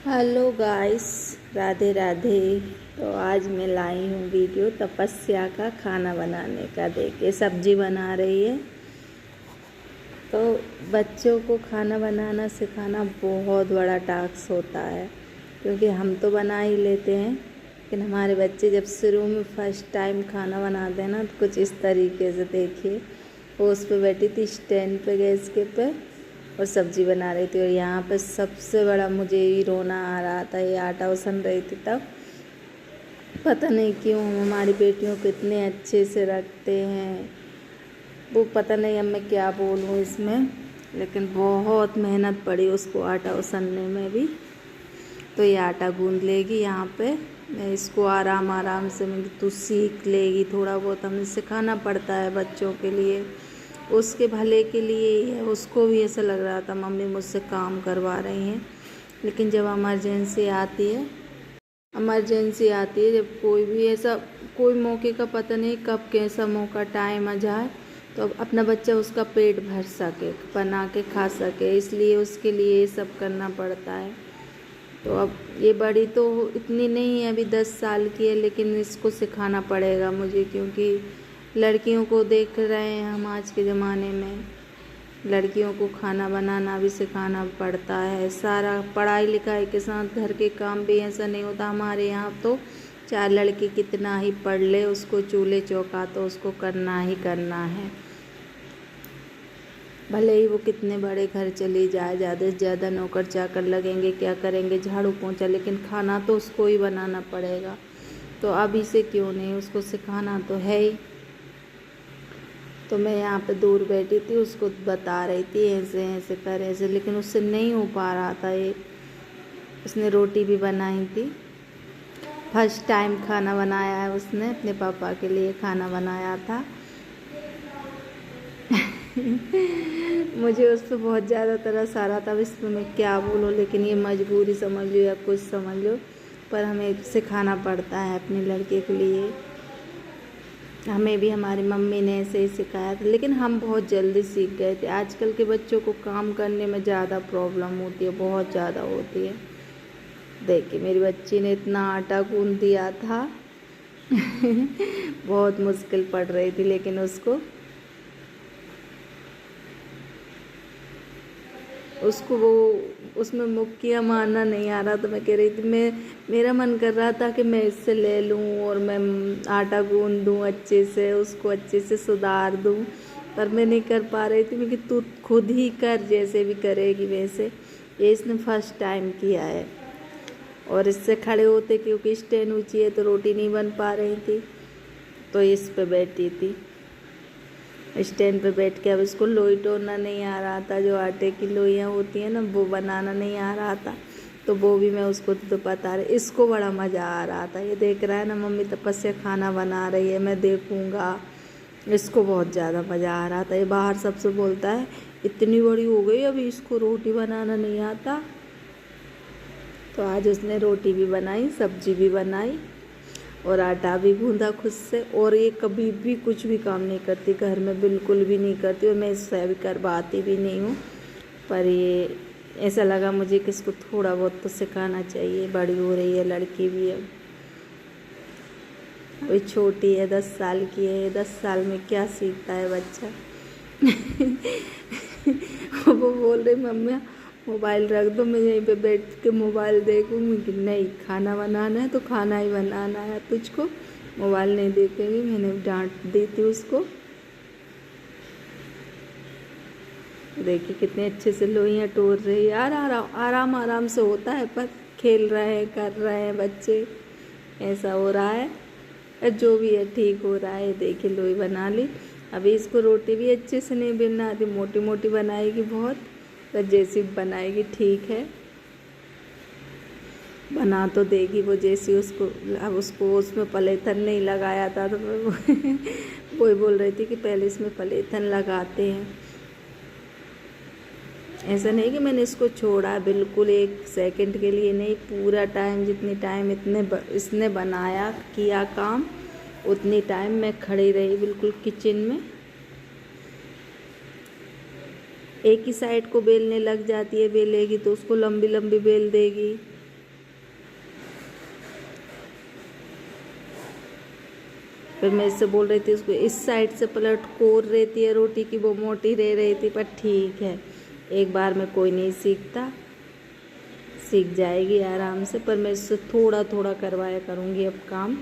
Hello guys, Radhe Radhe. तो आज मैं लाई हूँ वीडियो तपस्या का खाना बनाने का। देखिए सब्जी बना रही है। तो बच्चों को खाना बनाना सिखाना बहुत बड़ा टास्क होता है, क्योंकि हम तो बना ही लेते हैं, लेकिन हमारे बच्चे जब शुरू में फर्स्ट टाइम खाना बनाते हैं ना, तो कुछ इस तरीके से देखिए। वो उस पर बैठी थी स्टैंड पे, गैस के पे, और सब्जी बना रही थी। और यहाँ पे सबसे बड़ा मुझे ही रोना आ रहा था। ये आटा उसन रही थी तब। पता नहीं क्यों हम हमारी बेटियों को इतने अच्छे से रखते हैं, वो पता नहीं अब मैं क्या बोलूँ इसमें, लेकिन बहुत मेहनत पड़ी उसको आटा उसनने में भी। तो ये आटा गूंद लेगी यहाँ पे। मैं इसको आराम आराम से, मैं तू सीख लेगी, थोड़ा बहुत हमें सिखाना पड़ता है बच्चों के लिए, उसके भले के लिए ही है। उसको भी ऐसा लग रहा था मम्मी मुझसे काम करवा रही हैं, लेकिन जब इमरजेंसी आती है, जब कोई भी ऐसा कोई मौके का पता नहीं कब कैसा मौका टाइम आ जाए, तो अब अपना बच्चा उसका पेट भर सके, बना के खा सके, इसलिए उसके लिए ये सब करना पड़ता है। तो अब ये बड़ी तो इतनी नहीं है, अभी 10 साल की है, लेकिन इसको सिखाना पड़ेगा मुझे, क्योंकि लड़कियों को देख रहे हैं हम आज के ज़माने में। लड़कियों को खाना बनाना भी सिखाना पड़ता है, सारा पढ़ाई लिखाई के साथ घर के काम भी। ऐसा नहीं होता हमारे यहाँ तो, चाहे लड़की कितना ही पढ़ ले, उसको चूल्हे चौका तो उसको करना ही करना है। भले ही वो कितने बड़े घर चली जाए, ज़्यादा से ज़्यादा नौकर चाकर लगेंगे, क्या करेंगे, झाड़ू पोंछा, लेकिन खाना तो उसको ही बनाना पड़ेगा। तो अभी से क्यों नहीं, उसको सिखाना तो है ही। तो मैं यहाँ पे दूर बैठी थी, उसको बता रही थी ऐसे ऐसे कर, ऐसे, लेकिन उससे नहीं हो पा रहा था ये। उसने रोटी भी बनाई थी, फर्स्ट टाइम खाना बनाया है उसने, अपने पापा के लिए खाना बनाया था। मुझे उस पर बहुत ज़्यादा तरस आ रहा था, अब इसमें मैं क्या बोलूँ, लेकिन ये मजबूरी समझ लो या कुछ समझ लो, पर हमें सिखाना पड़ता है अपने लड़के के लिए। हमें भी हमारी मम्मी ने ऐसे ही सिखाया था, लेकिन हम बहुत जल्दी सीख गए थे। आजकल के बच्चों को काम करने में ज़्यादा प्रॉब्लम होती है, बहुत ज़्यादा होती है। देखिए मेरी बच्ची ने इतना आटा गूंद दिया था। बहुत मुश्किल पड़ रही थी, लेकिन उसको वो उसमें मुक्कियाँ मारना नहीं आ रहा, तो मैं कह रही थी, मेरा मन कर रहा था कि मैं इससे ले लूँ और मैं आटा गूंद दूँ अच्छे से, उसको अच्छे से सुधार दूँ, पर मैं नहीं कर पा रही थी। मैं कि तू खुद ही कर, जैसे भी करेगी वैसे। ये इसने फर्स्ट टाइम किया है, और इससे खड़े होते, क्योंकि स्टैंड ऊँची है तो रोटी नहीं बन पा रही थी, तो इस पे बैठी थी स्टैंड पे बैठ के। अब इसको लोई टोना नहीं आ रहा था, जो आटे की लोइयाँ होती हैं ना, वो बनाना नहीं आ रहा था, तो वो भी मैं उसको तो बता रही। इसको बड़ा मज़ा आ रहा था, ये देख रहा है ना मम्मी तपस्या खाना बना रही है, मैं देखूँगा। इसको बहुत ज़्यादा मज़ा आ रहा था। ये बाहर सबसे बोलता है, इतनी बड़ी हो गई अभी इसको रोटी बनाना नहीं आता। तो आज उसने रोटी भी बनाई, सब्जी भी बनाई, और आटा भी गूंदा खुद से। और ये कभी भी कुछ भी काम नहीं करती घर में, बिल्कुल भी नहीं करती, और मैं इससे भी करवाती भी नहीं हूँ। पर ये ऐसा लगा मुझे कि इसको थोड़ा बहुत तो सिखाना चाहिए, बड़ी हो रही है, लड़की भी है, अभी छोटी है, 10 साल की है। 10 साल में क्या सीखता है बच्चा। वो बोल रही, मम्मी मोबाइल रख दो, मैं यहीं पे बैठ के मोबाइल देखूँगी। कि नहीं, खाना बनाना है तो खाना ही बनाना है, तुझको मोबाइल नहीं देखेंगी। मैंने डांट दी थी उसको। देखिए कितने अच्छे से लोइयाँ तोड़ रही है। यार आराम आराम से होता है, पर खेल रहे हैं, कर रहे हैं बच्चे, ऐसा हो रहा है। जो भी है ठीक हो रहा है। देखिए लोई बना ली। अभी इसको रोटी भी अच्छे से नहीं बेलना आती, मोटी मोटी बनाएगी बहुत, तो जैसी बनाएगी ठीक है, बना तो देगी वो जैसी उसको। अब उसको उसमें पलेथन नहीं लगाया था, तो वही बोल रही थी कि पहले इसमें पलेथन लगाते हैं। ऐसा नहीं कि मैंने इसको छोड़ा, बिल्कुल 1 सेकंड के लिए नहीं, पूरा टाइम, जितनी टाइम इसने बनाया किया काम, उतनी टाइम मैं खड़ी रही बिल्कुल किचन में। एक ही साइड को बेलने लग जाती है, बेलेगी तो उसको लंबी लंबी बेल देगी, फिर मैं इससे बोल रही थी उसको इस साइड से पलट कोर रहती है रोटी की, वो मोटी रह रही थी। पर ठीक है, एक बार में कोई नहीं सीखता, सीख जाएगी आराम से। पर मैं इससे थोड़ा थोड़ा करवाया करूँगी अब काम।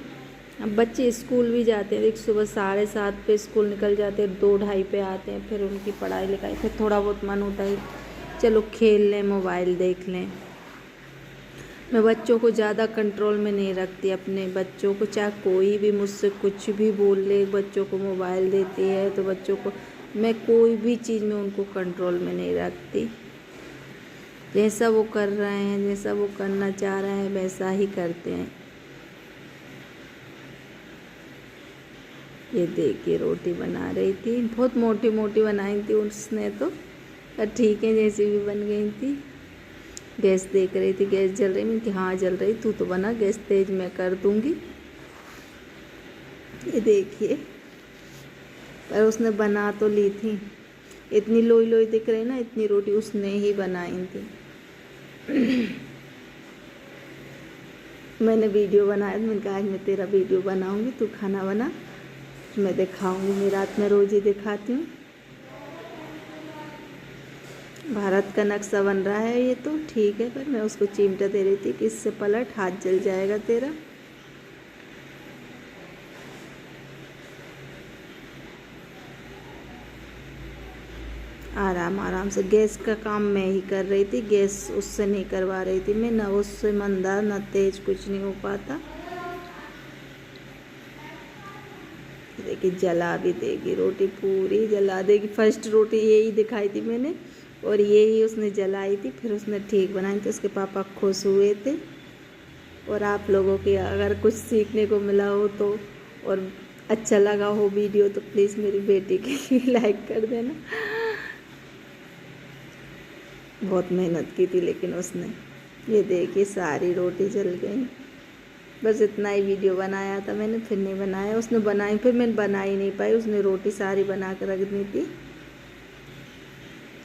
अब बच्चे स्कूल भी जाते हैं, देख सुबह 7:30 पे स्कूल निकल जाते हैं, 2-2:30 पे आते हैं, फिर उनकी पढ़ाई लिखाई, फिर थोड़ा बहुत मन होता है चलो खेल लें, मोबाइल देख लें। मैं बच्चों को ज़्यादा कंट्रोल में नहीं रखती, अपने बच्चों को चाहे कोई भी मुझसे कुछ भी बोल ले, बच्चों को मोबाइल देती है तो बच्चों को मैं कोई भी चीज़ में उनको कंट्रोल में नहीं रखती। जैसा वो कर रहे हैं, जैसा वो करना चाह रहे हैं वैसा ही करते हैं। ये देखिए रोटी बना रही थी, बहुत मोटी मोटी बनाई थी उसने तो, पर ठीक है जैसी भी बन गई थी। गैस देख रही थी, गैस जल रही, मैं कि हाँ जल रही, तू तो बना, गैस तेज मैं कर दूंगी। ये देखिए, पर उसने बना तो ली थी, इतनी लोई लोई दिख रही ना, इतनी रोटी उसने ही बनाई थी। मैंने वीडियो बनाया, मैंने कहा आज मैं तेरा वीडियो बनाऊंगी, तू खाना बना, मैं दिखाऊंगी। मैं रात में रोज ही दिखाती हूँ। भारत का नक्शा बन रहा है ये तो ठीक है, पर मैं उसको चिमटा दे रही थी कि इससे पलट, हाथ जल जाएगा तेरा। आराम आराम से, गैस का काम मैं ही कर रही थी, गैस उससे नहीं करवा रही थी मैं, ना उससे मंदा ना तेज, कुछ नहीं हो पाता। देखिए जला भी देगी रोटी, पूरी जला देगी। फर्स्ट रोटी यही दिखाई थी मैंने और यही उसने जलाई थी, फिर उसने ठीक बनाई थी, उसके पापा खुश हुए थे। और आप लोगों की अगर कुछ सीखने को मिला हो तो और अच्छा लगा हो वीडियो तो प्लीज़ मेरी बेटी के लिए लाइक कर देना। बहुत मेहनत की थी लेकिन उसने। ये देखिए सारी रोटी जल गई। बस इतना ही वीडियो बनाया था मैंने, फिर नहीं बनाया। उसने बनाई, फिर मैं बना ही नहीं पाई, उसने रोटी सारी बना कर रख दी थी।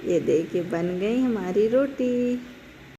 ये देखिए बन गई हमारी रोटी।